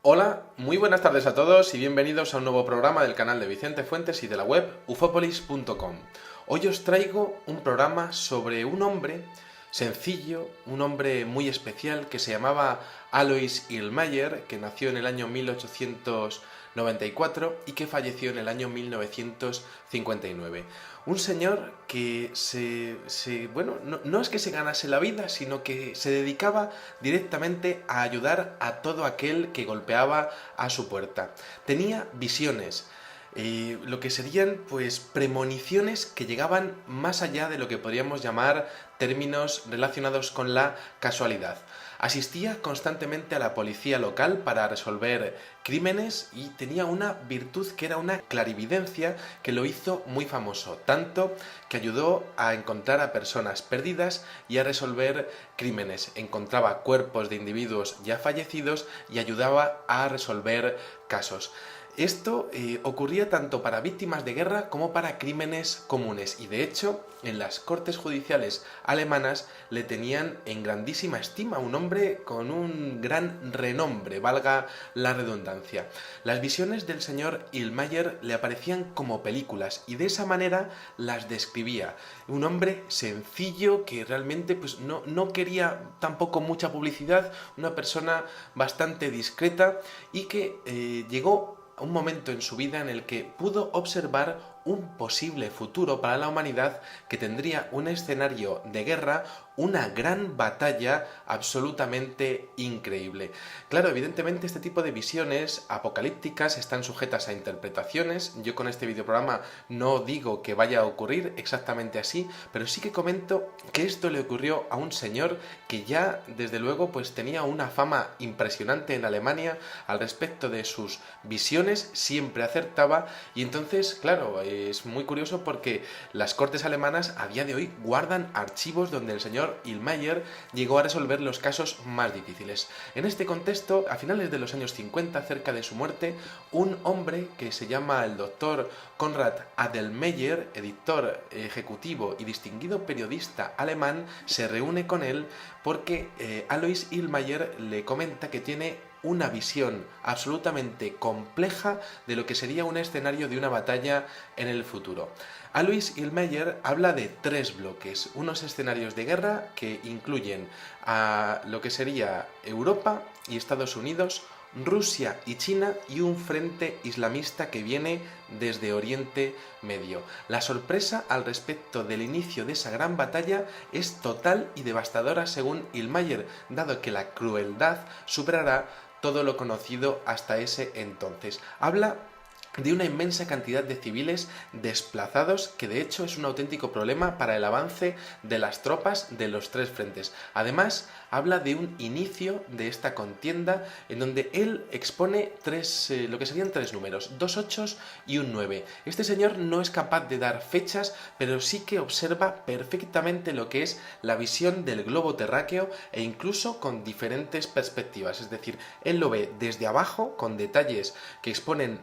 Hola, muy buenas tardes a todos y bienvenidos a un nuevo programa del canal de Vicente Fuentes y de la web ufopolis.com. Hoy os traigo un programa sobre un hombre sencillo, un hombre muy especial que se llamaba Alois Illmayer, que nació en el año 1894 y que falleció en el año 1959. Un señor que no es que se ganase la vida, sino que se dedicaba directamente a ayudar a todo aquel que golpeaba a su puerta. Tenía visiones, lo que serían pues premoniciones que llegaban más allá de lo que podríamos llamar términos relacionados con la casualidad. Asistía constantemente a la policía local para resolver crímenes y tenía una virtud que era una clarividencia que lo hizo muy famoso, tanto que ayudó a encontrar a personas perdidas y a resolver crímenes. Encontraba cuerpos de individuos ya fallecidos y ayudaba a resolver casos. Esto ocurría tanto para víctimas de guerra como para crímenes comunes y de hecho en las cortes judiciales alemanas le tenían en grandísima estima, un hombre con un gran renombre, valga la redundancia. Las visiones del señor Illmayer le aparecían como películas y de esa manera las describía. Un hombre sencillo que realmente pues, no quería tampoco mucha publicidad, una persona bastante discreta y que llegó un momento en su vida en el que pudo observar un posible futuro para la humanidad que tendría un escenario de guerra, una gran batalla absolutamente increíble. Claro, evidentemente este tipo de visiones apocalípticas están sujetas a interpretaciones. Yo con este videoprograma no digo que vaya a ocurrir exactamente así, pero sí que comento que esto le ocurrió a un señor que ya desde luego pues tenía una fama impresionante en Alemania al respecto de sus visiones, siempre acertaba y entonces, claro, es muy curioso porque las cortes alemanas a día de hoy guardan archivos donde el señor Illmayer llegó a resolver los casos más difíciles. En este contexto, a finales de los años 50, cerca de su muerte, un hombre que se llama el doctor Konrad Adelmeyer, editor ejecutivo y distinguido periodista alemán, se reúne con él porque Alois Illmayer le comenta que tiene una visión absolutamente compleja de lo que sería un escenario de una batalla en el futuro. Alois Illmayer habla de tres bloques, unos escenarios de guerra que incluyen a lo que sería Europa y Estados Unidos, Rusia y China y un frente islamista que viene desde Oriente Medio. La sorpresa al respecto del inicio de esa gran batalla es total y devastadora según Illmayer, dado que la crueldad superará todo lo conocido hasta ese entonces. Habla de una inmensa cantidad de civiles desplazados que de hecho es un auténtico problema para el avance de las tropas de los tres frentes. Además, habla de un inicio de esta contienda en donde él expone lo que serían tres números, dos ochos y un 9. Este señor no es capaz de dar fechas, pero sí que observa perfectamente lo que es la visión del globo terráqueo e incluso con diferentes perspectivas. Es decir, él lo ve desde abajo con detalles que exponen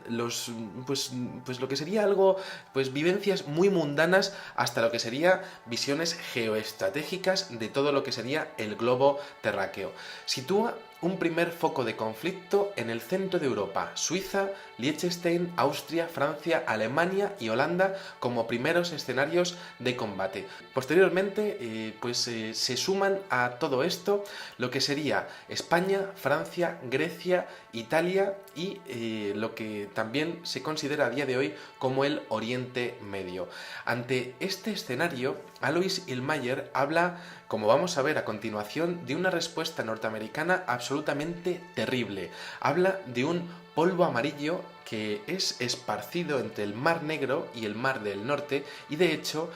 pues lo que sería algo, pues vivencias muy mundanas hasta lo que sería visiones geoestratégicas de todo lo que sería el globo terráqueo. Sitúa un primer foco de conflicto en el centro de Europa, Suiza, Liechtenstein, Austria, Francia, Alemania y Holanda como primeros escenarios de combate. Posteriormente, se suman a todo esto lo que sería España, Francia, Grecia, Italia y lo que también se considera a día de hoy como el Oriente Medio. Ante este escenario, Alois Illmayer habla, como vamos a ver a continuación, de una respuesta norteamericana absolutamente terrible. Habla de un polvo amarillo que es esparcido entre el Mar Negro y el Mar del Norte y de hecho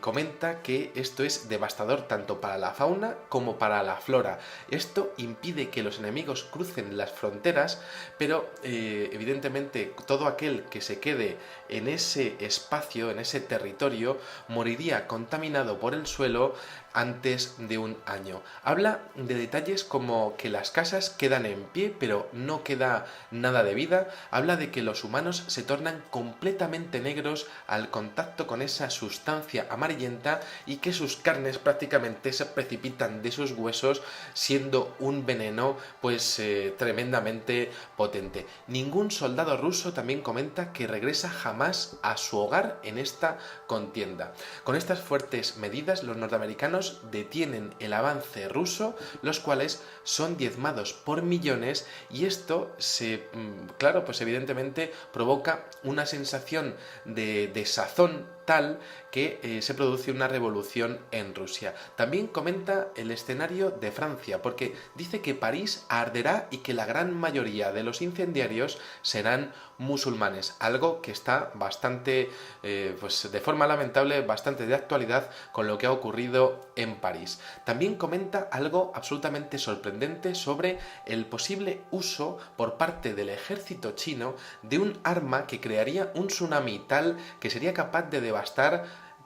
comenta que esto es devastador tanto para la fauna como para la flora. Esto impide que los enemigos crucen las fronteras, pero evidentemente todo aquel que se quede en ese espacio, en ese territorio, moriría contaminado por el suelo, antes de un año. Habla de detalles como que las casas quedan en pie, pero no queda nada de vida. Habla de que los humanos se tornan completamente negros al contacto con esa sustancia amarillenta y que sus carnes prácticamente se precipitan de sus huesos, siendo un veneno pues tremendamente potente. Ningún soldado ruso, también comenta, que regresa jamás a su hogar en esta contienda. Con estas fuertes medidas, los norteamericanos detienen el avance ruso, los cuales son diezmados por millones, y esto claro, pues evidentemente provoca una sensación de desazón tal que se produce una revolución en Rusia. También comenta el escenario de Francia, porque dice que París arderá y que la gran mayoría de los incendiarios serán musulmanes, algo que está bastante, pues de forma lamentable, bastante de actualidad con lo que ha ocurrido en París. También comenta algo absolutamente sorprendente sobre el posible uso por parte del ejército chino de un arma que crearía un tsunami tal que sería capaz de devastar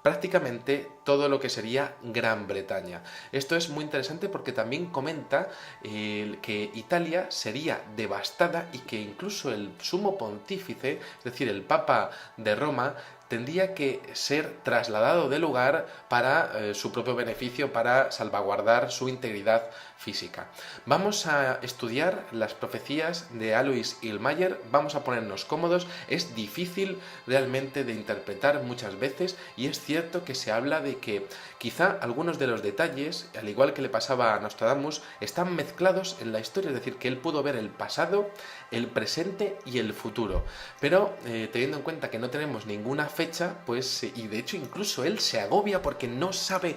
prácticamente todo lo que sería Gran Bretaña. Esto es muy interesante porque también comenta que Italia sería devastada y que incluso el sumo pontífice, es decir, el Papa de Roma, tendría que ser trasladado de lugar para su propio beneficio, para salvaguardar su integridad física. Vamos a estudiar las profecías de Alois Hillmayer, vamos a ponernos cómodos. Es difícil realmente de interpretar muchas veces, y es cierto que se habla de que quizá algunos de los detalles, al igual que le pasaba a Nostradamus, están mezclados en la historia, es decir, que él pudo ver el pasado, el presente y el futuro. Pero teniendo en cuenta que no tenemos ninguna fecha, pues, y de hecho incluso él se agobia porque no sabe,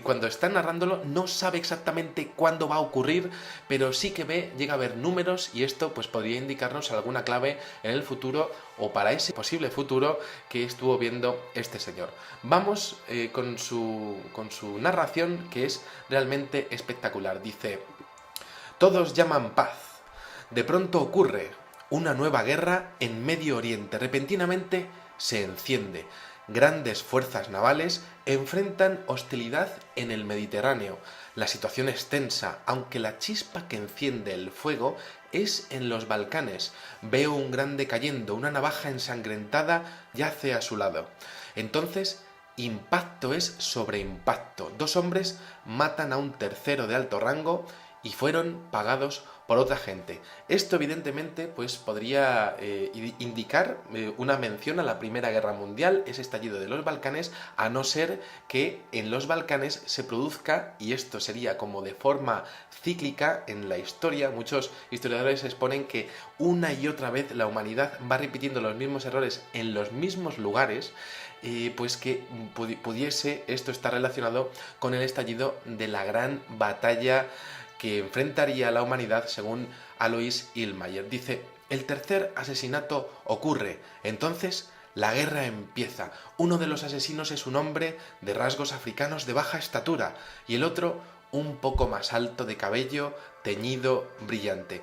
cuando está narrándolo, no sabe exactamente cuándo va a ocurrir, pero sí que llega a ver números, y esto pues podría indicarnos alguna clave en el futuro o para ese posible futuro que estuvo viendo este señor. Vamos con su narración, que es realmente espectacular. Dice: todos llaman paz. De pronto ocurre una nueva guerra en Medio Oriente. Repentinamente se enciende. Grandes fuerzas navales enfrentan hostilidad en el Mediterráneo. La situación es tensa, aunque la chispa que enciende el fuego es en los Balcanes. Veo un grande cayendo, una navaja ensangrentada yace a su lado. Entonces, impacto es sobre impacto. Dos hombres matan a un tercero de alto rango y fueron pagados por otra gente. Esto evidentemente pues podría indicar una mención a la Primera Guerra Mundial, ese estallido de los Balcanes, a no ser que en los Balcanes se produzca, y esto sería como de forma cíclica en la historia. Muchos historiadores exponen que una y otra vez la humanidad va repitiendo los mismos errores en los mismos lugares, pues que pudiese esto estar relacionado con el estallido de la gran batalla que enfrentaría a la humanidad, según Alois Hillmayer. Dice: el tercer asesinato ocurre, entonces la guerra empieza. Uno de los asesinos es un hombre de rasgos africanos de baja estatura y el otro un poco más alto, de cabello teñido, brillante.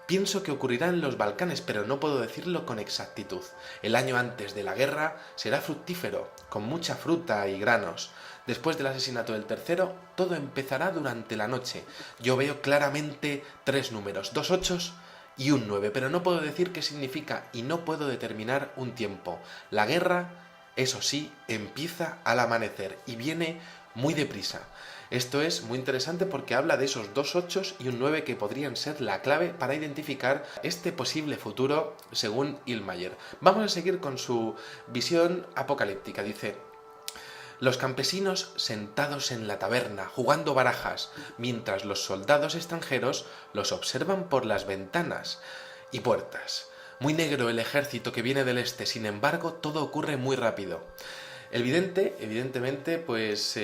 Pienso que ocurrirá en los Balcanes, pero no puedo decirlo con exactitud. El año antes de la guerra será fructífero, con mucha fruta y granos. Después del asesinato del tercero, todo empezará durante la noche. Yo veo claramente 3 números, 2 ochos y un 9, pero no puedo decir qué significa y no puedo determinar un tiempo. La guerra, eso sí, empieza al amanecer y viene muy deprisa. Esto es muy interesante porque habla de esos 2 ochos y un 9 que podrían ser la clave para identificar este posible futuro, según Hillmayer. Vamos a seguir con su visión apocalíptica. Dice: los campesinos sentados en la taberna, jugando barajas, mientras los soldados extranjeros los observan por las ventanas y puertas. Muy negro el ejército que viene del este, sin embargo, todo ocurre muy rápido. El vidente, evidentemente, pues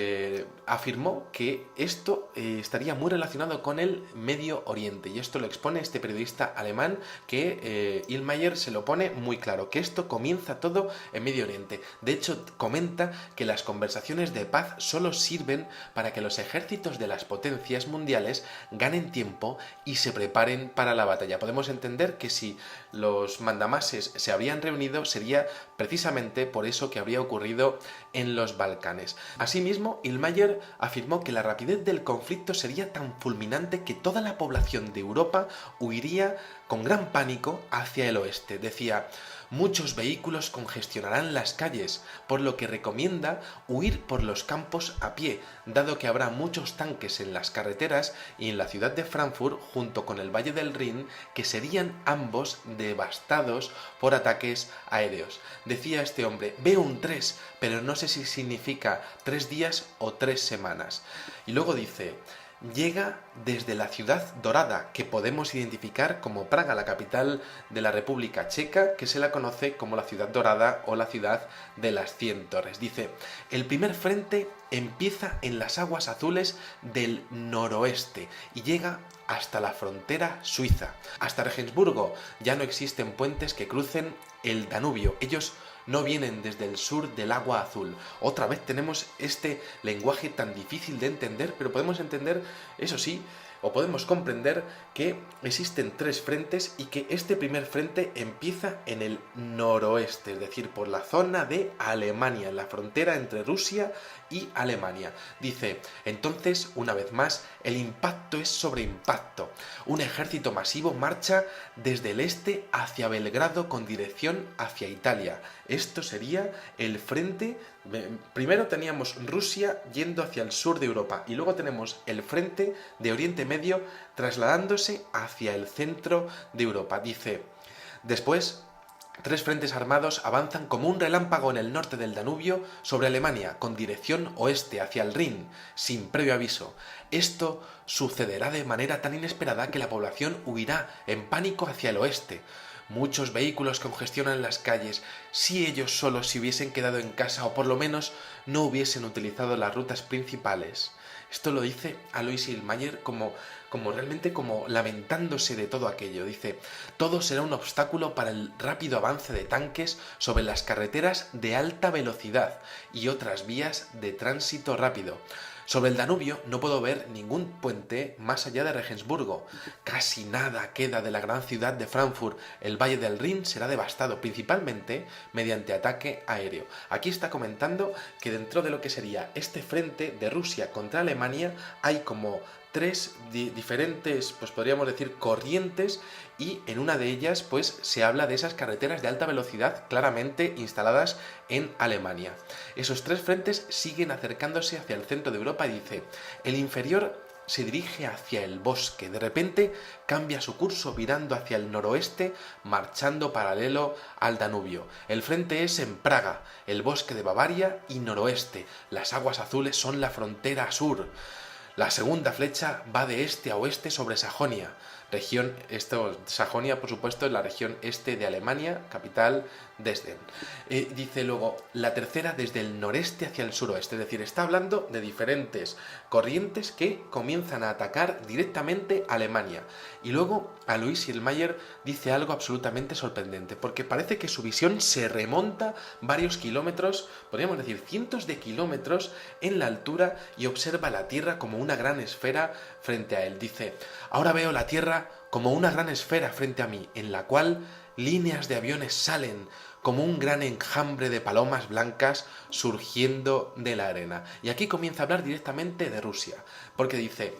afirmó que esto estaría muy relacionado con el Medio Oriente, y esto lo expone este periodista alemán, que Hillmayer se lo pone muy claro, que esto comienza todo en Medio Oriente. De hecho, comenta que las conversaciones de paz solo sirven para que los ejércitos de las potencias mundiales ganen tiempo y se preparen para la batalla. Podemos entender que si los mandamases se habrían reunido, sería precisamente por eso que habría ocurrido ocurrido en los Balcanes. Asimismo, Illmayer afirmó que la rapidez del conflicto sería tan fulminante que toda la población de Europa huiría con gran pánico hacia el oeste. Decía: muchos vehículos congestionarán las calles, por lo que recomienda huir por los campos a pie, dado que habrá muchos tanques en las carreteras y en la ciudad de Frankfurt, junto con el Valle del Rin, que serían ambos devastados por ataques aéreos. Decía este hombre: veo un 3, pero no sé si significa 3 días o 3 semanas. Y luego dice: llega desde la ciudad dorada, que podemos identificar como Praga, la capital de la República Checa, que se la conoce como la ciudad dorada o la ciudad de las 100 torres. Dice: el primer frente empieza en las aguas azules del noroeste y llega hasta la frontera suiza. Hasta Regensburgo ya no existen puentes que crucen el Danubio. Ellos no vienen desde el sur del agua azul. Otra vez tenemos este lenguaje tan difícil de entender, pero podemos entender, eso sí, o podemos comprender que existen 3 frentes y que este primer frente empieza en el noroeste, es decir, por la zona de Alemania, en la frontera entre Rusia y Alemania. Dice: entonces, una vez más, el impacto es sobre impacto. Un ejército masivo marcha desde el este hacia Belgrado con dirección hacia Italia. Esto sería el frente. Primero teníamos Rusia yendo hacia el sur de Europa y luego tenemos el frente de Oriente Medio trasladándose hacia el centro de Europa. Dice: después, 3 frentes armados avanzan como un relámpago en el norte del Danubio sobre Alemania, con dirección oeste hacia el Rin, sin previo aviso. Esto sucederá de manera tan inesperada que la población huirá en pánico hacia el oeste. Muchos vehículos congestionan las calles. Si ellos solos se hubiesen quedado en casa o por lo menos no hubiesen utilizado las rutas principales. Esto lo dice Alois Illmayer como realmente como lamentándose de todo aquello. Dice: todo será un obstáculo para el rápido avance de tanques sobre las carreteras de alta velocidad y otras vías de tránsito rápido. Sobre el Danubio no puedo ver ningún puente más allá de Regensburgo. Casi nada queda de la gran ciudad de Frankfurt. El Valle del Rin será devastado, principalmente mediante ataque aéreo. Aquí está comentando que dentro de lo que sería este frente de Rusia contra Alemania hay como 3 diferentes, pues podríamos decir, corrientes, y en una de ellas pues se habla de esas carreteras de alta velocidad claramente instaladas en Alemania. Esos 3 frentes siguen acercándose hacia el centro de Europa y dice: el inferior se dirige hacia el bosque, de repente cambia su curso virando hacia el noroeste, marchando paralelo al Danubio. El frente es en Praga, el bosque de Bavaria y noroeste. Las aguas azules son la frontera sur. La segunda flecha va de este a oeste sobre Sajonia. Sajonia, por supuesto, es la región este de Alemania, capital Dresden. Dice luego, la tercera desde el noreste hacia el suroeste, es decir, está hablando de diferentes corrientes que comienzan a atacar directamente a Alemania. Y luego Alois Illmayer dice algo absolutamente sorprendente, porque parece que su visión se remonta varios kilómetros, podríamos decir cientos de kilómetros en la altura, y observa la Tierra como una gran esfera frente a él. Dice: ahora veo la Tierra como una gran esfera frente a mí, en la cual líneas de aviones salen como un gran enjambre de palomas blancas surgiendo de la arena. Y aquí comienza a hablar directamente de Rusia, porque dice: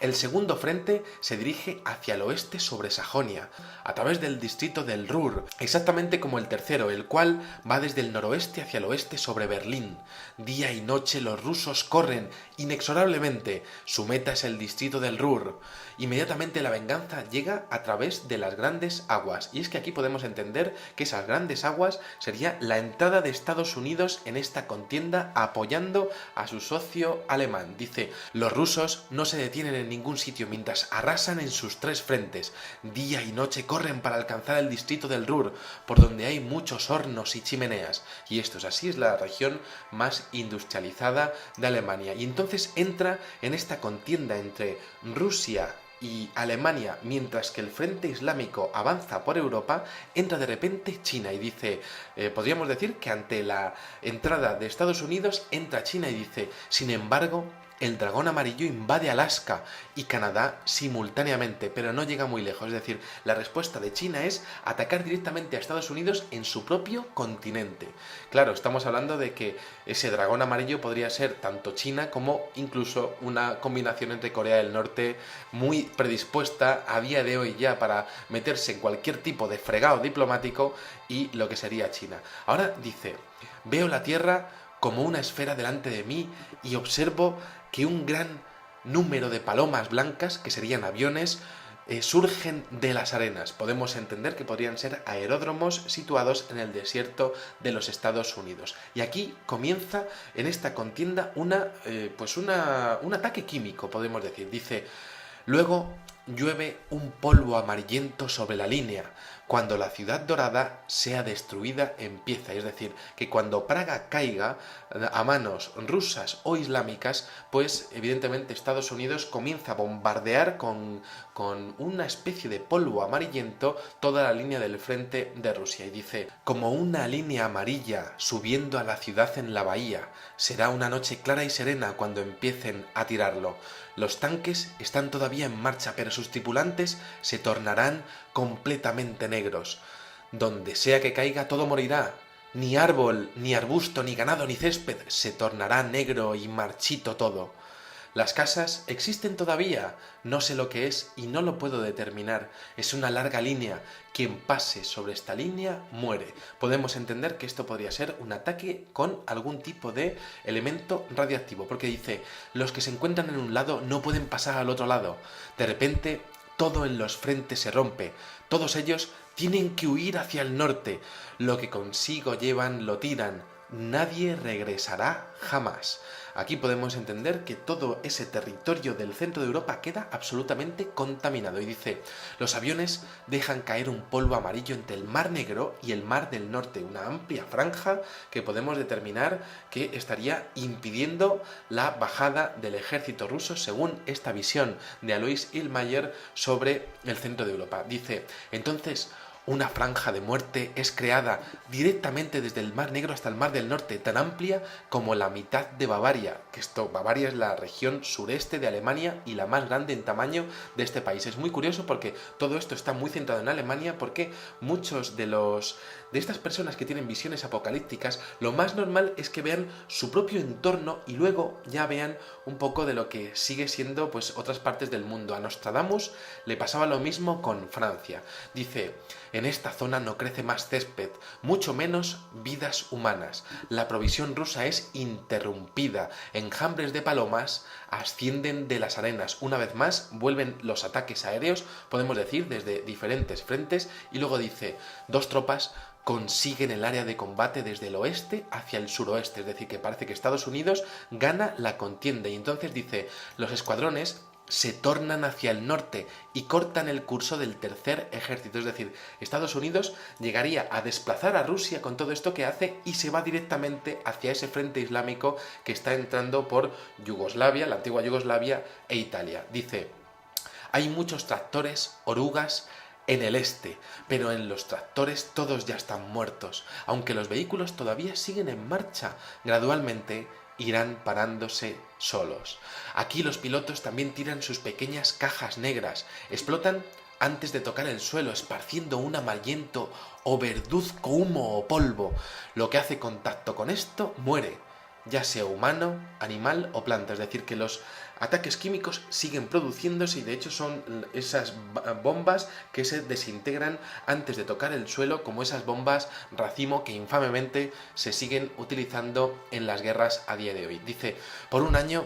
el segundo frente se dirige hacia el oeste sobre Sajonia, a través del distrito del Ruhr, exactamente como el tercero, el cual va desde el noroeste hacia el oeste sobre Berlín. Día y noche los rusos corren inexorablemente. Su meta es el distrito del Ruhr. Inmediatamente la venganza llega a través de las grandes aguas. Y es que aquí podemos entender que esas grandes aguas sería la entrada de Estados Unidos en esta contienda, apoyando a su socio alemán. Dice: los rusos no se detienen en ningún sitio mientras arrasan en sus 3 frentes. Día y noche corren para alcanzar el distrito del Ruhr, por donde hay muchos hornos y chimeneas. Y esto es así, es la región más industrializada de Alemania. Y entonces entra en esta contienda entre Rusia y Alemania, mientras que el frente islámico avanza por Europa, entra de repente China y dice, podríamos decir que ante la entrada de Estados Unidos entra China y dice: sin embargo, el dragón amarillo invade Alaska y Canadá simultáneamente, pero no llega muy lejos. Es decir, la respuesta de China es atacar directamente a Estados Unidos en su propio continente. Claro, estamos hablando de que ese dragón amarillo podría ser tanto China como incluso una combinación entre Corea del Norte muy predispuesta a día de hoy ya para meterse en cualquier tipo de fregado diplomático y lo que sería China. Ahora dice, veo la Tierra como una esfera delante de mí y observo que un gran número de palomas blancas, que serían aviones, surgen de las arenas. Podemos entender que podrían ser aeródromos situados en el desierto de los Estados Unidos. Y aquí comienza en esta contienda un ataque químico, podemos decir. Dice, luego llueve un polvo amarillento sobre la línea. Cuando la ciudad dorada sea destruida, empieza. Es decir, que cuando Praga caiga a manos rusas o islámicas, pues evidentemente Estados Unidos comienza a bombardear con una especie de polvo amarillento toda la línea del frente de Rusia. Y dice, como una línea amarilla subiendo a la ciudad en la bahía, será una noche clara y serena cuando empiecen a tirarlo. Los tanques están todavía en marcha, pero sus tripulantes se tornarán completamente negros. Donde sea que caiga, todo morirá. Ni árbol, ni arbusto, ni ganado, ni césped se tornará negro y marchito todo. Las casas existen todavía, no sé lo que es y no lo puedo determinar. Es una larga línea. Quien pase sobre esta línea muere. Podemos entender que esto podría ser un ataque con algún tipo de elemento radioactivo, porque dice, los que se encuentran en un lado no pueden pasar al otro lado. De repente, todo en los frentes se rompe. Todos ellos tienen que huir hacia el norte. Lo que consigo llevan lo tiran. Nadie regresará jamás. Aquí podemos entender que todo ese territorio del centro de Europa queda absolutamente contaminado. Y dice, los aviones dejan caer un polvo amarillo entre el Mar Negro y el Mar del Norte, una amplia franja que podemos determinar que estaría impidiendo la bajada del ejército ruso según esta visión de Alois Illmayer sobre el centro de Europa. Dice, entonces, una franja de muerte es creada directamente desde el Mar Negro hasta el Mar del Norte, tan amplia como la mitad de Bavaria, Bavaria es la región sureste de Alemania y la más grande en tamaño de este país. Es muy curioso porque todo esto está muy centrado en Alemania, porque muchos de estas personas que tienen visiones apocalípticas, lo más normal es que vean su propio entorno y luego ya vean un poco de lo que sigue siendo pues otras partes del mundo. A Nostradamus le pasaba lo mismo con Francia. Dice, en esta zona no crece más césped, mucho menos vidas humanas. La provisión rusa es interrumpida. Enjambres de palomas ascienden de las arenas. Una vez más vuelven los ataques aéreos, podemos decir, desde diferentes frentes. Y luego dice, dos tropas consiguen el área de combate desde el oeste hacia el suroeste, es decir, que parece que Estados Unidos gana la contienda. Y entonces dice, los escuadrones se tornan hacia el norte y cortan el curso del tercer ejército. Es decir, Estados Unidos llegaría a desplazar a Rusia con todo esto que hace y se va directamente hacia ese frente islámico que está entrando por Yugoslavia, la antigua Yugoslavia e Italia. Dice, hay muchos tractores, orugas, en el este, pero en los tractores todos ya están muertos, aunque los vehículos todavía siguen en marcha. Gradualmente irán parándose solos. Aquí los pilotos también tiran sus pequeñas cajas negras, explotan antes de tocar el suelo, esparciendo un amarillento o verduzco humo o polvo. Lo que hace contacto con esto muere, ya sea humano, animal o planta. Es decir, que los ataques químicos siguen produciéndose y de hecho son esas bombas que se desintegran antes de tocar el suelo, como esas bombas racimo que infamemente se siguen utilizando en las guerras a día de hoy. Dice, por un año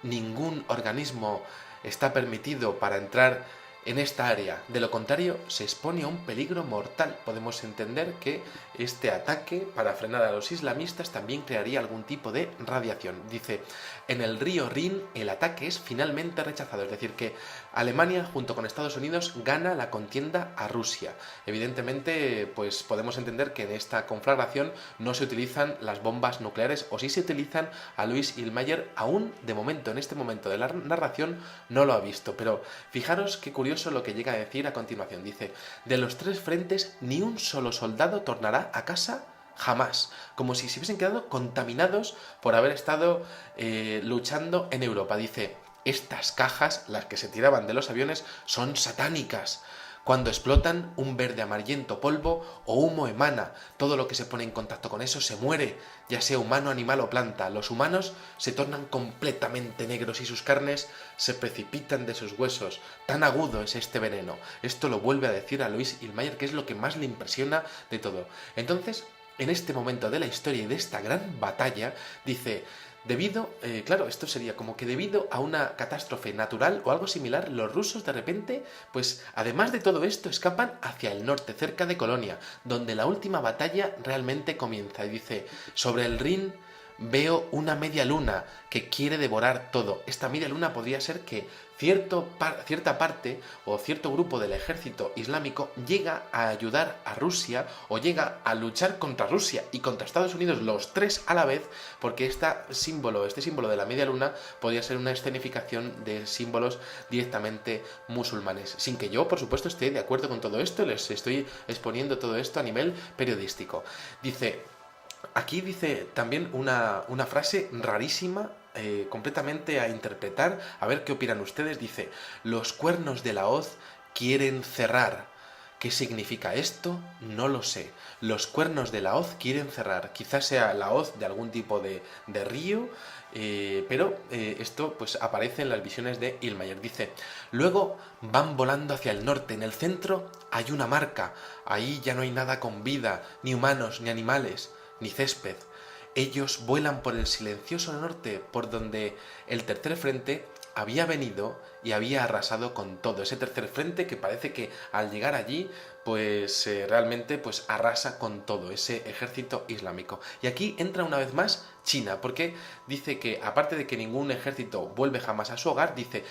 ningún organismo está permitido para entrar en esta área, de lo contrario se expone a un peligro mortal. Podemos entender que este ataque para frenar a los islamistas también crearía algún tipo de radiación. Dice, en el río Rin el ataque es finalmente rechazado, es decir que Alemania junto con Estados Unidos gana la contienda a Rusia. Evidentemente pues podemos entender que en esta conflagración no se utilizan las bombas nucleares, o sí se utilizan. Alois Illmayer aún de momento, en este momento de la narración, no lo ha visto, pero fijaros qué curioso lo que llega a decir a continuación. Dice, de los tres frentes ni un solo soldado tornará a casa jamás, como si se hubiesen quedado contaminados por haber estado luchando en Europa. Dice, estas cajas, las que se tiraban de los aviones, son satánicas. Cuando explotan, un verde amarillento polvo o humo emana. Todo lo que se pone en contacto con eso se muere, ya sea humano, animal o planta. Los humanos se tornan completamente negros y sus carnes se precipitan de sus huesos. Tan agudo es este veneno. Esto lo vuelve a decir Alois Illmayer, que es lo que más le impresiona de todo. Entonces, en este momento de la historia y de esta gran batalla, dice... claro, esto sería como que debido a una catástrofe natural o algo similar, los rusos de repente, pues además de todo esto, escapan hacia el norte, cerca de Colonia, donde la última batalla realmente comienza. Y dice, sobre el Rin veo una media luna que quiere devorar todo. Esta media luna podría ser que cierta parte o cierto grupo del ejército islámico llega a ayudar a Rusia o llega a luchar contra Rusia y contra Estados Unidos, los tres a la vez, porque este símbolo de la media luna podría ser una escenificación de símbolos directamente musulmanes. Sin que yo, por supuesto, esté de acuerdo con todo esto, les estoy exponiendo todo esto a nivel periodístico. Aquí dice también una frase rarísima, completamente a interpretar, a ver qué opinan ustedes. Dice, los cuernos de la hoz quieren cerrar. ¿Qué significa esto? No lo sé. Los cuernos de la hoz quieren cerrar. Quizás sea la hoz de algún tipo de río, pero esto pues aparece en las visiones de Illmayer. Dice, luego van volando hacia el norte. En el centro hay una marca. Ahí ya no hay nada con vida, ni humanos, ni animales, ni césped. Ellos vuelan por el silencioso norte, por donde el tercer frente había venido y había arrasado con todo. Ese tercer frente que parece que al llegar allí, pues realmente pues arrasa con todo ese ejército islámico. Y aquí entra una vez más China, porque dice que aparte de que ningún ejército vuelve jamás a su hogar, dice,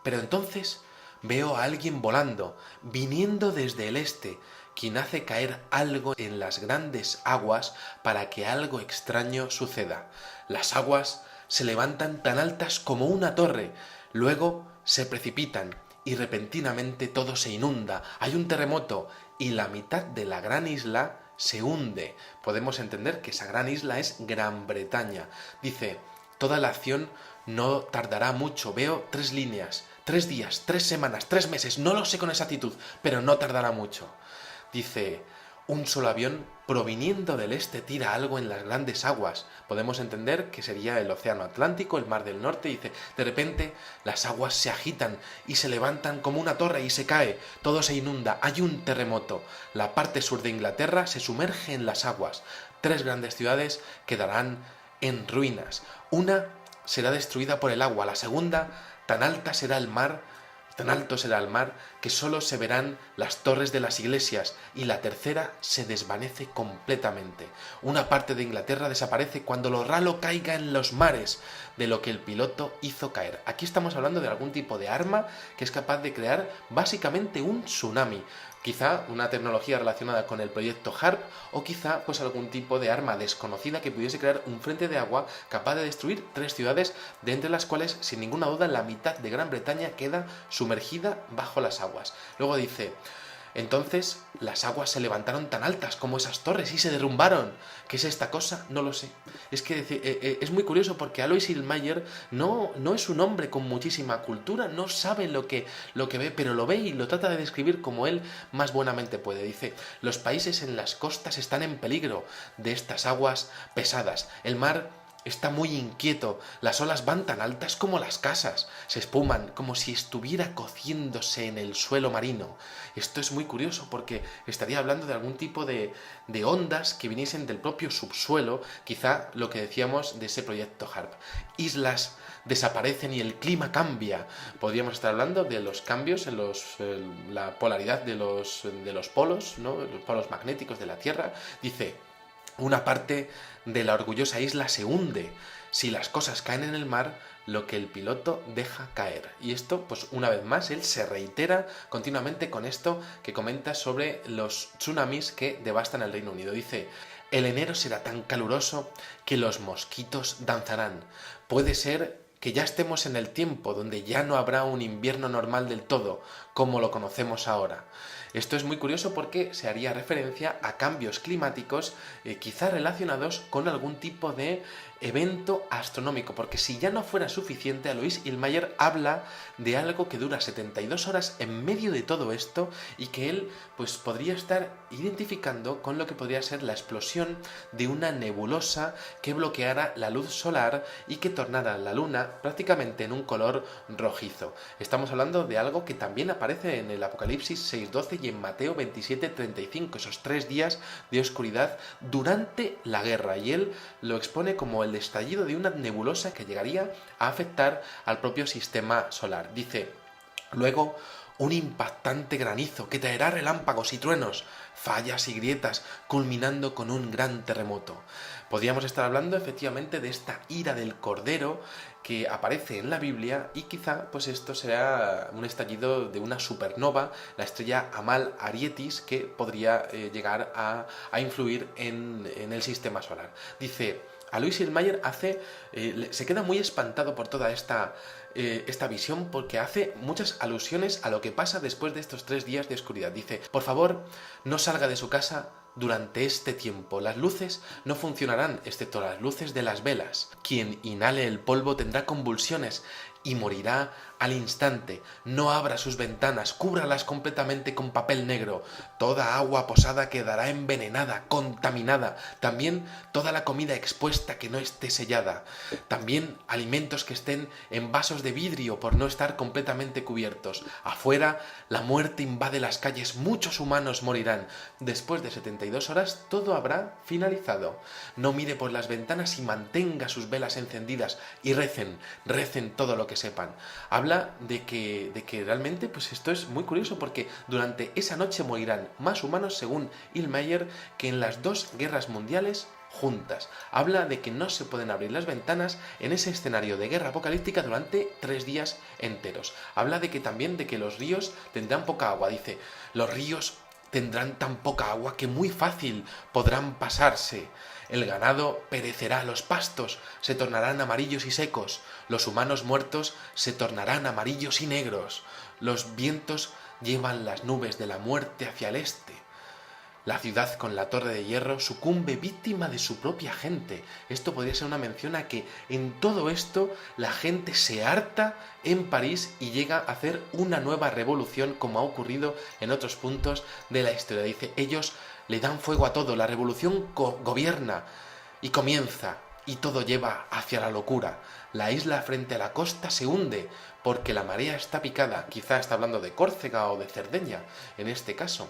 pero entonces veo a alguien volando, viniendo desde el este, quien hace caer algo en las grandes aguas para que algo extraño suceda. Las aguas se levantan tan altas como una torre, luego se precipitan y repentinamente todo se inunda, hay un terremoto y la mitad de la gran isla se hunde. Podemos entender que esa gran isla es Gran Bretaña. Dice, toda la acción no tardará mucho, veo 3 líneas, 3 días, 3 semanas, 3 meses, no lo sé con exactitud, pero no tardará mucho. Dice, un solo avión proviniendo del este tira algo en las grandes aguas. Podemos entender que sería el Océano Atlántico, el Mar del Norte. Dice, de repente las aguas se agitan y se levantan como una torre y se cae. Todo se inunda, hay un terremoto. La parte sur de Inglaterra se sumerge en las aguas. 3 grandes ciudades quedarán en ruinas. Una será destruida por el agua. La segunda, tan alto será el mar que solo se verán las torres de las iglesias, y la tercera se desvanece completamente. Una parte de Inglaterra desaparece cuando lo ralo caiga en los mares de lo que el piloto hizo caer. Aquí estamos hablando de algún tipo de arma que es capaz de crear básicamente un tsunami. Quizá una tecnología relacionada con el proyecto HARP o quizá pues algún tipo de arma desconocida que pudiese crear un frente de agua capaz de destruir 3 ciudades, de entre las cuales sin ninguna duda la mitad de Gran Bretaña queda sumergida bajo las aguas. Luego dice, entonces las aguas se levantaron tan altas como esas torres y se derrumbaron. ¿Qué es esta cosa? No lo sé. Es que es muy curioso porque Alois Illmayer no es un hombre con muchísima cultura, no sabe lo que ve, pero lo ve y lo trata de describir como él más buenamente puede. Dice, los países en las costas están en peligro de estas aguas pesadas. El mar está muy inquieto, las olas van tan altas como las casas, se espuman como si estuviera cociéndose en el suelo marino. Esto es muy curioso porque estaría hablando de algún tipo de ondas que viniesen del propio subsuelo, quizá lo que decíamos de ese proyecto HARP. Islas desaparecen y el clima cambia. Podríamos estar hablando de los cambios en la polaridad de los polos, ¿no? Los polos magnéticos de la Tierra. Dice, una parte de la orgullosa isla se hunde si las cosas caen en el mar, lo que el piloto deja caer. Y esto, pues una vez más, él se reitera continuamente con esto que comenta sobre los tsunamis que devastan el Reino Unido. Dice, el enero será tan caluroso que los mosquitos danzarán. Puede ser que ya estemos en el tiempo donde ya no habrá un invierno normal del todo, como lo conocemos ahora. Esto es muy curioso porque se haría referencia a cambios climáticos quizá relacionados con algún tipo de evento astronómico, porque si ya no fuera suficiente, Alois Illmayer habla de algo que dura 72 horas en medio de todo esto y que él pues podría estar identificando con lo que podría ser la explosión de una nebulosa que bloqueara la luz solar y que tornara la luna prácticamente en un color rojizo. Estamos hablando de algo que también aparece en el Apocalipsis 6:12 y en Mateo 27:35, esos 3 días de oscuridad durante la guerra, y él lo expone como el estallido de una nebulosa que llegaría a afectar al propio sistema solar. Dice: luego, un impactante granizo que traerá relámpagos y truenos, fallas y grietas, culminando con un gran terremoto. Podríamos estar hablando efectivamente de esta ira del Cordero que aparece en la Biblia, y quizá pues esto será un estallido de una supernova, la estrella Amal Arietis, que podría llegar a influir en el sistema solar. Dice: Alois Illmayer se queda muy espantado por toda esta visión, porque hace muchas alusiones a lo que pasa después de estos 3 días de oscuridad. Dice: por favor, no salga de su casa durante este tiempo. Las luces no funcionarán, excepto las luces de las velas. Quien inhale el polvo tendrá convulsiones y morirá al instante. No abra sus ventanas, cúbralas completamente con papel negro. Toda agua posada quedará envenenada, contaminada. También toda la comida expuesta que no esté sellada. También alimentos que estén en vasos de vidrio por no estar completamente cubiertos. Afuera, la muerte invade las calles, muchos humanos morirán. Después de 72 horas, todo habrá finalizado. No mire por las ventanas y mantenga sus velas encendidas y recen todo lo que sepan. Habla de que realmente pues esto es muy curioso, porque durante esa noche morirán más humanos, según Illmayer, que en las 2 guerras mundiales juntas. Habla de que no se pueden abrir las ventanas en ese escenario de guerra apocalíptica durante 3 días enteros. Habla de que también de que los ríos tendrán poca agua. Dice: los ríos tendrán tan poca agua que muy fácil podrán pasarse. El ganado perecerá, los pastos se tornarán amarillos y secos, los humanos muertos se tornarán amarillos y negros, los vientos llevan las nubes de la muerte hacia el este. La ciudad con la torre de hierro sucumbe víctima de su propia gente. Esto podría ser una mención a que en todo esto la gente se harta en París y llega a hacer una nueva revolución, como ha ocurrido en otros puntos de la historia. Dice: ellos le dan fuego a todo, la revolución gobierna y comienza, y todo lleva hacia la locura. La isla frente a la costa se hunde porque la marea está picada. Quizá está hablando de Córcega o de Cerdeña en este caso.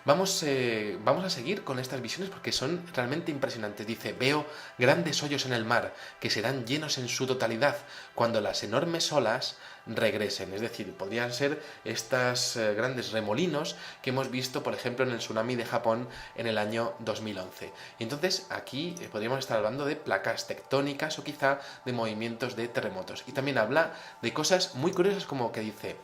Vamos a seguir con estas visiones porque son realmente impresionantes. Dice: veo grandes hoyos en el mar que serán llenos en su totalidad cuando las enormes olas regresen. Es decir, podrían ser estas grandes remolinos que hemos visto, por ejemplo, en el tsunami de Japón en el año 2011. Y entonces aquí podríamos estar hablando de placas tectónicas o quizá de movimientos de terremotos. Y también habla de cosas muy curiosas, como que dice: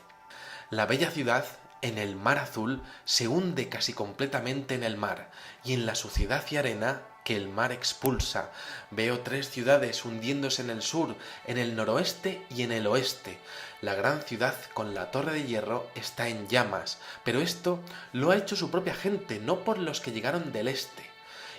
la bella ciudad en el mar azul se hunde casi completamente en el mar, y en la suciedad y arena que el mar expulsa. Veo 3 ciudades hundiéndose en el sur, en el noroeste y en el oeste. La gran ciudad con la torre de hierro está en llamas, pero esto lo ha hecho su propia gente, no por los que llegaron del este.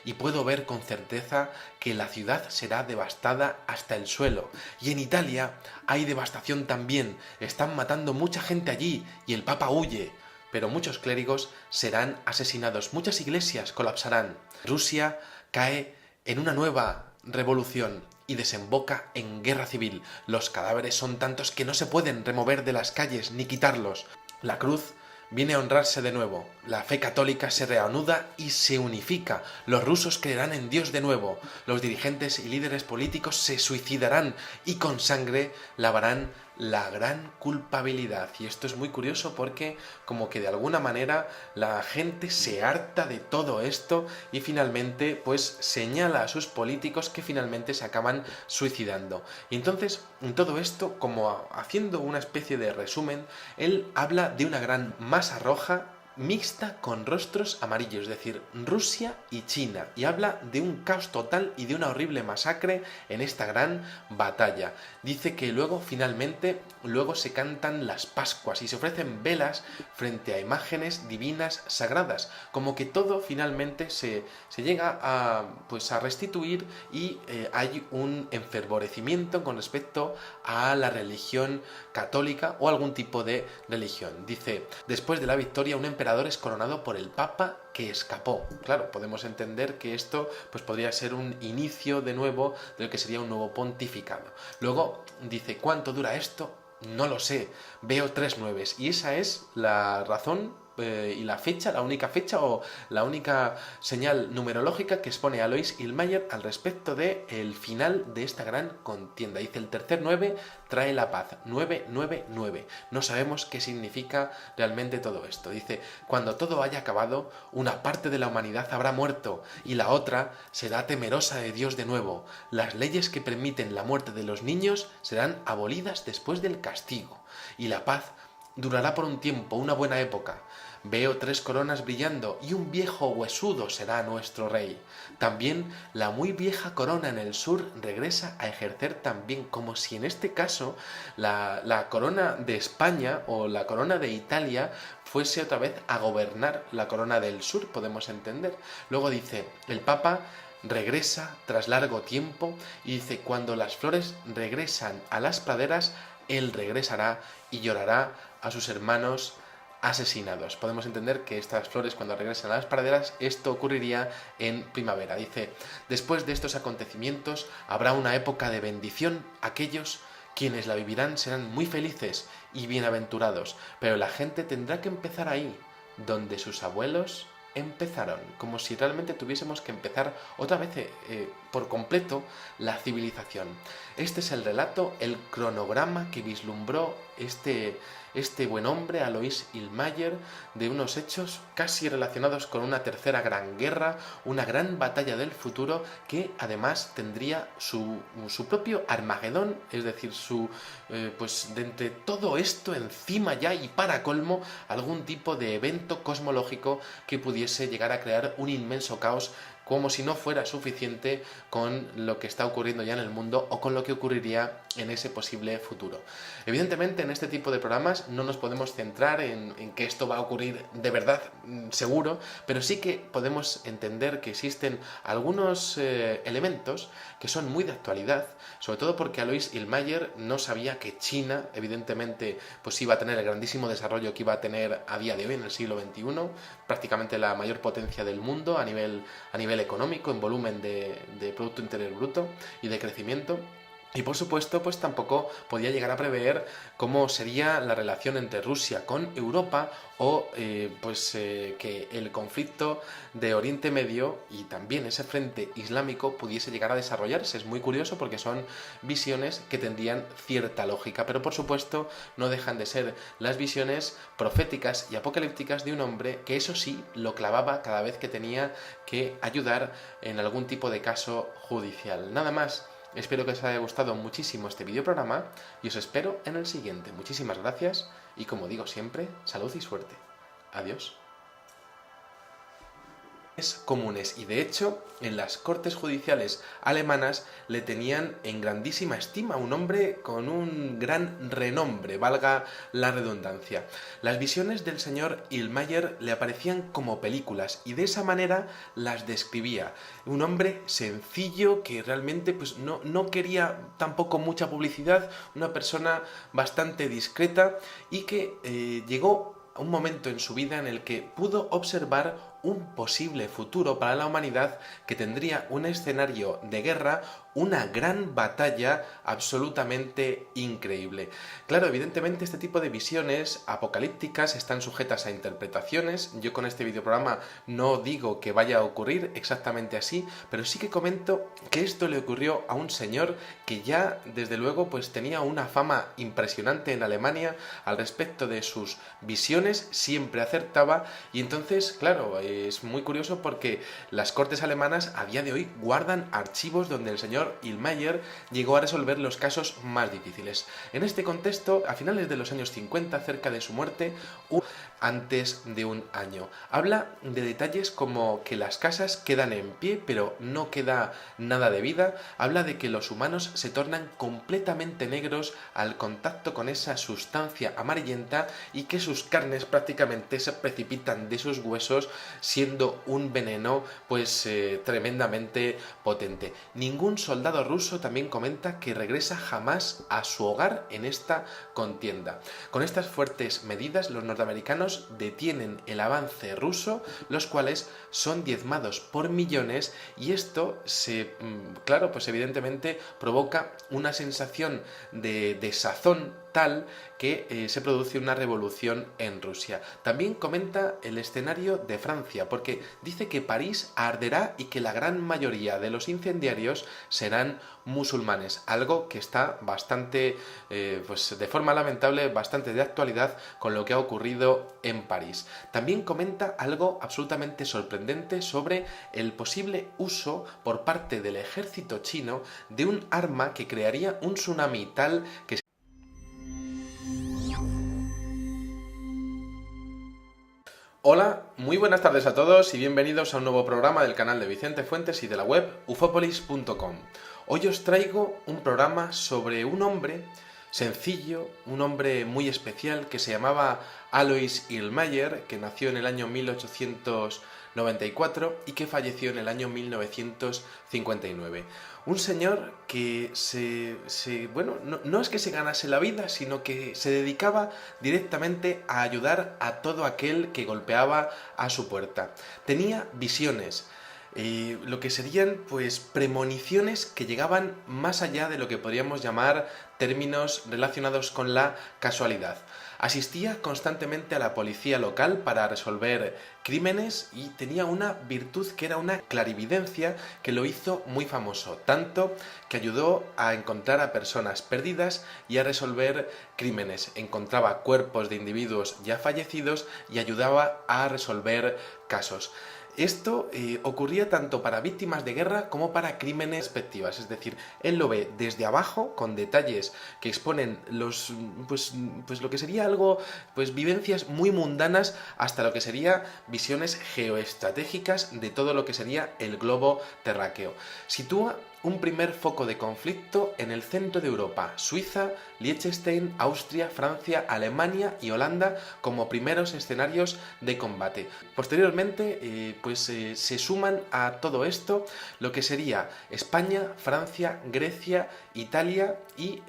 Y puedo ver con certeza que la ciudad será devastada hasta el suelo. Y en Italia hay devastación también. Están matando mucha gente allí y el Papa huye. Pero muchos clérigos serán asesinados. Muchas iglesias colapsarán. Rusia cae en una nueva revolución y desemboca en guerra civil. Los cadáveres son tantos que no se pueden remover de las calles ni quitarlos. La cruz viene a honrarse de nuevo, la fe católica se reanuda y se unifica, los rusos creerán en Dios de nuevo, los dirigentes y líderes políticos se suicidarán y con sangre lavarán la gran culpabilidad. Y esto es muy curioso porque como que de alguna manera la gente se harta de todo esto y finalmente pues señala a sus políticos que finalmente se acaban suicidando. Y entonces en todo esto, como haciendo una especie de resumen, él habla de una gran masa roja mixta con rostros amarillos, es decir, Rusia y China, y habla de un caos total y de una horrible masacre en esta gran batalla. Dice que luego, finalmente, luego se cantan las Pascuas y se ofrecen velas frente a imágenes divinas sagradas, como que todo finalmente se llega a restituir y hay un enfervorecimiento con respecto a la religión católica o algún tipo de religión. Dice, después de la victoria, un emperador es coronado por el Papa que escapó. Claro, podemos entender que esto pues podría ser un inicio de nuevo del que sería un nuevo pontificado. Luego dice, ¿cuánto dura esto? No lo sé, veo 3 nueves y esa es la razón y la fecha, la única fecha o la única señal numerológica que expone Alois Illmayer al respecto de el final de esta gran contienda. Dice, el tercer 9 trae la paz, 999. No sabemos qué significa realmente todo esto. Dice, cuando todo haya acabado, una parte de la humanidad habrá muerto y la otra será temerosa de Dios de nuevo. Las leyes que permiten la muerte de los niños serán abolidas después del castigo y la paz durará por un tiempo, una buena época. Veo 3 coronas brillando y un viejo huesudo será nuestro rey. También la muy vieja corona en el sur regresa a ejercer también, como si en este caso la corona de España o la corona de Italia fuese otra vez a gobernar la corona del sur, podemos entender. Luego dice, el Papa regresa tras largo tiempo y dice, cuando las flores regresan a las praderas, él regresará y llorará a sus hermanos asesinados. Podemos entender que estas flores, cuando regresen a las praderas, esto ocurriría en primavera. Dice, después de estos acontecimientos habrá una época de bendición. Aquellos quienes la vivirán serán muy felices y bienaventurados, pero la gente tendrá que empezar ahí, donde sus abuelos empezaron, como si realmente tuviésemos que empezar otra vez por completo la civilización. Este es el relato, el cronograma que vislumbró este buen hombre, Alois Illmayer, de unos hechos casi relacionados con una tercera gran guerra, una gran batalla del futuro que además tendría su propio Armagedón, es decir, pues de entre todo esto encima ya y para colmo algún tipo de evento cosmológico que pudiese llegar a crear un inmenso caos, como si no fuera suficiente con lo que está ocurriendo ya en el mundo o con lo que ocurriría en ese posible futuro. Evidentemente, en este tipo de programas no nos podemos centrar en que esto va a ocurrir de verdad, seguro, pero sí que podemos entender que existen algunos elementos que son muy de actualidad, sobre todo porque Alois Illmayer no sabía que China, evidentemente, pues iba a tener el grandísimo desarrollo que iba a tener a día de hoy, en el siglo XXI, prácticamente la mayor potencia del mundo a nivel económico, en volumen de Producto Interior Bruto y de crecimiento. Y por supuesto, pues tampoco podía llegar a prever cómo sería la relación entre Rusia con Europa o que el conflicto de Oriente Medio y también ese frente islámico pudiese llegar a desarrollarse. Es muy curioso porque son visiones que tendrían cierta lógica, pero por supuesto no dejan de ser las visiones proféticas y apocalípticas de un hombre que eso sí lo clavaba cada vez que tenía que ayudar en algún tipo de caso judicial. Nada más. Espero que os haya gustado muchísimo este videoprograma y os espero en el siguiente. Muchísimas gracias y, como digo siempre, salud y suerte. Adiós. Comunes y de hecho en las cortes judiciales alemanas le tenían en grandísima estima, un hombre con un gran renombre, valga la redundancia. Las visiones del señor Illmayer le aparecían como películas y de esa manera las describía. Un hombre sencillo que realmente pues, no quería tampoco mucha publicidad, una persona bastante discreta y que llegó a un momento en su vida en el que pudo observar un posible futuro para la humanidad que tendría un escenario de guerra, una gran batalla absolutamente increíble. Claro, evidentemente este tipo de visiones apocalípticas están sujetas a interpretaciones. Yo con este videoprograma no digo que vaya a ocurrir exactamente así, pero sí que comento que esto le ocurrió a un señor que ya desde luego pues tenía una fama impresionante en Alemania al respecto de sus visiones, siempre acertaba y entonces, claro, Es muy curioso porque las cortes alemanas a día de hoy guardan archivos donde el señor Illmayer llegó a resolver los casos más difíciles. En este contexto, a finales de los años 50, cerca de su muerte, antes de un año. Habla de detalles como que las casas quedan en pie, pero no queda nada de vida. Habla de que los humanos se tornan completamente negros al contacto con esa sustancia amarillenta y que sus carnes prácticamente se precipitan de sus huesos, siendo un veneno pues tremendamente potente. Ningún soldado ruso, también comenta, que regresa jamás a su hogar en esta contienda. Con estas fuertes medidas, los norteamericanos detienen el avance ruso, los cuales son diezmados por millones, y esto claro, pues evidentemente provoca una sensación de desazón tal que se produce una revolución en Rusia. También comenta el escenario de Francia, porque dice que París arderá y que la gran mayoría de los incendiarios serán musulmanes, algo que está bastante, pues de forma lamentable, bastante de actualidad con lo que ha ocurrido en París. También comenta algo absolutamente sorprendente sobre el posible uso por parte del ejército chino de un arma que crearía un tsunami tal que... Hola, muy buenas tardes a todos y bienvenidos a un nuevo programa del canal de Vicente Fuentes y de la web ufopolis.com. Hoy os traigo un programa sobre un hombre sencillo, un hombre muy especial que se llamaba Alois Illmayer, que nació en el año 1894 y que falleció en el año 1959. Un señor que bueno, no es que se ganase la vida, sino que se dedicaba directamente a ayudar a todo aquel que golpeaba a su puerta. Tenía visiones, lo que serían pues premoniciones que llegaban más allá de lo que podríamos llamar términos relacionados con la casualidad. Asistía constantemente a la policía local para resolver crímenes y tenía una virtud que era una clarividencia que lo hizo muy famoso, tanto que ayudó a encontrar a personas perdidas y a resolver crímenes. Encontraba cuerpos de individuos ya fallecidos y ayudaba a resolver casos. Esto ocurría tanto para víctimas de guerra como para crímenes respectivas, es decir, él lo ve desde abajo con detalles que exponen pues lo que sería algo, pues vivencias muy mundanas, hasta lo que sería visiones geoestratégicas de todo lo que sería el globo terráqueo. Sitúa un primer foco de conflicto en el centro de Europa: Suiza, Liechtenstein, Austria, Francia, Alemania y Holanda como primeros escenarios de combate. Posteriormente, se suman a todo esto lo que sería España, Francia, Grecia, Italia y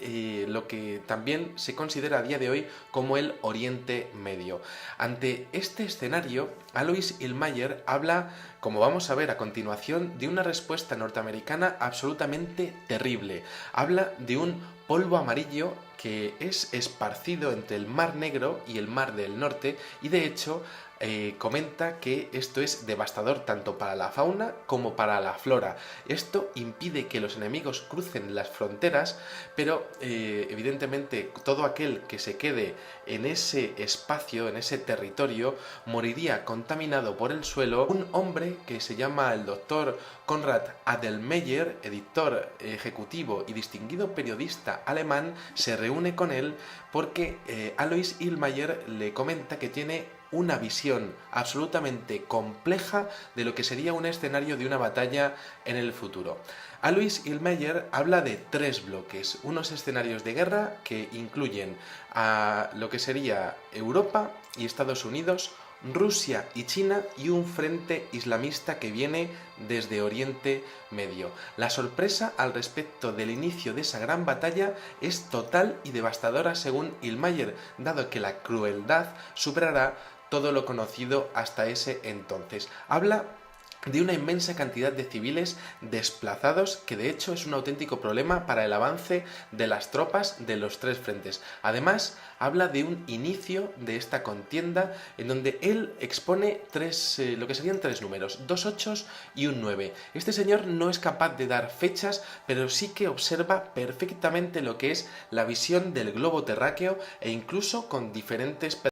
lo que también se considera a día de hoy como el Oriente Medio. Ante este escenario, Alois Illmayer habla, como vamos a ver a continuación, de una respuesta norteamericana absolutamente terrible. Habla de un polvo amarillo que es esparcido entre el Mar Negro y el Mar del Norte, y de hecho comenta que esto es devastador tanto para la fauna como para la flora. Esto impide que los enemigos crucen las fronteras, pero evidentemente todo aquel que se quede en ese espacio, en ese territorio, moriría contaminado por el suelo. Un hombre que se llama el doctor Konrad Adelmeyer, editor ejecutivo y distinguido periodista alemán, se reúne con él porque Alois Illmayer le comenta que tiene una visión absolutamente compleja de lo que sería un escenario de una batalla en el futuro. Alois Illmayer habla de tres bloques, unos escenarios de guerra que incluyen a lo que sería Europa y Estados Unidos, Rusia y China, y un frente islamista que viene desde Oriente Medio. La sorpresa al respecto del inicio de esa gran batalla es total y devastadora según Illmayer, dado que la crueldad superará todo lo conocido hasta ese entonces. Habla de una inmensa cantidad de civiles desplazados, que de hecho es un auténtico problema para el avance de las tropas de los tres frentes. Además, habla de un inicio de esta contienda en donde él expone lo que serían tres números, 2 ochos y un 9. Este señor no es capaz de dar fechas, pero sí que observa perfectamente lo que es la visión del globo terráqueo, e incluso con diferentes